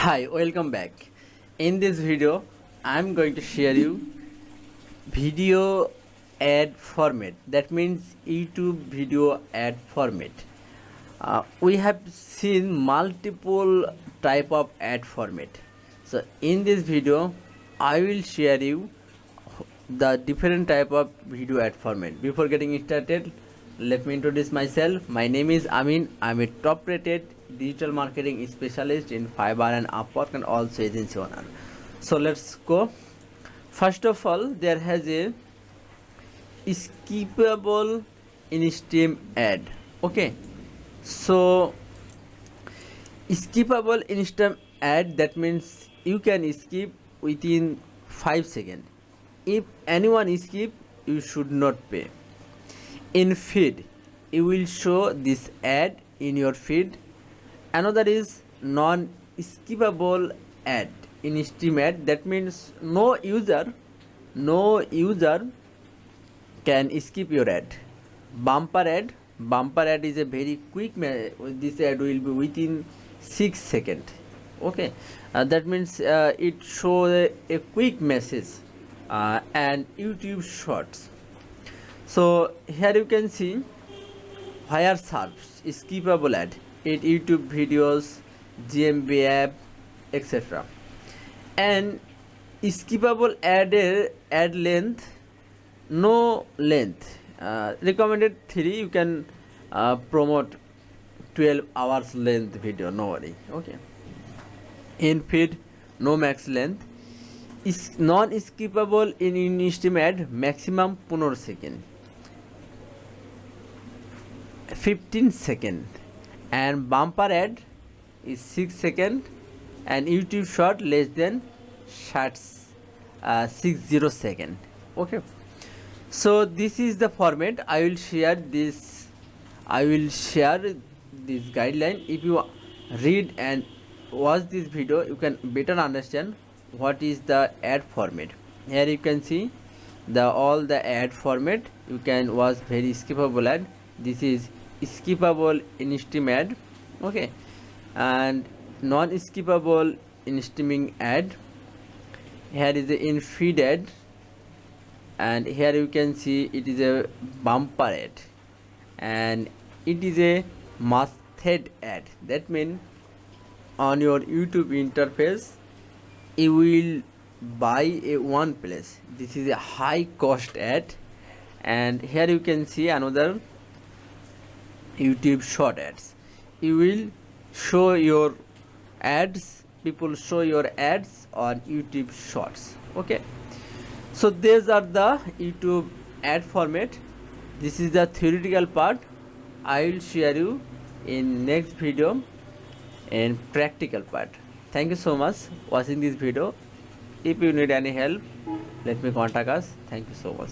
Hi, welcome back. In this video, I'm going to share you video ad format. That means YouTube video ad format. We have seen multiple type of ad format. So in this video, I will share you the different type of video ad format. Before getting started, let me introduce myself. My name is Amin. I'm a top rated digital marketing specialist in Fiverr and Upwork and also agency owner. So let's go. First of all, there has a skippable in-stream ad. Okay, so skippable in-stream ad, that means you can skip within 5 seconds. If anyone skip, you should not pay. In feed, you will show this ad in your feed. Another is non-skippable ad, in stream ad, that means no user can skip your ad. Bumper ad is a very quick this ad will be within 6 seconds. Okay, that means it shows a quick message. And YouTube shorts. So here you can see where serves skippable ad, it YouTube videos, GMB app, etc. And skippable ad length, no length, recommended 3. You can promote 12 hours length video, no worry. Okay, in feed, no max length. Is non-skippable in stream ad, maximum 15 second, 15 second, and bumper ad is 6 second, and YouTube short less than 60 second. Okay, so this is the format. I will share this guideline. If you read and watch this video, you can better understand what is the ad format. Here you can see all the ad format. You can watch very skippable ad. This is skippable in stream ad. Okay, and non-skippable in streaming ad. Here is the in feed ad, and here you can see it is a bumper ad, and it is a masthead ad. That means on your YouTube interface you will buy a one place. This is a high cost ad. And here you can see another YouTube short ads. You will show your ads, people show your ads on YouTube shorts. Okay, so these are the YouTube ad format. This is the theoretical part. I will share you in next video in practical part. Thank you so much watching this video. If you need any help, let me contact us. Thank you so much.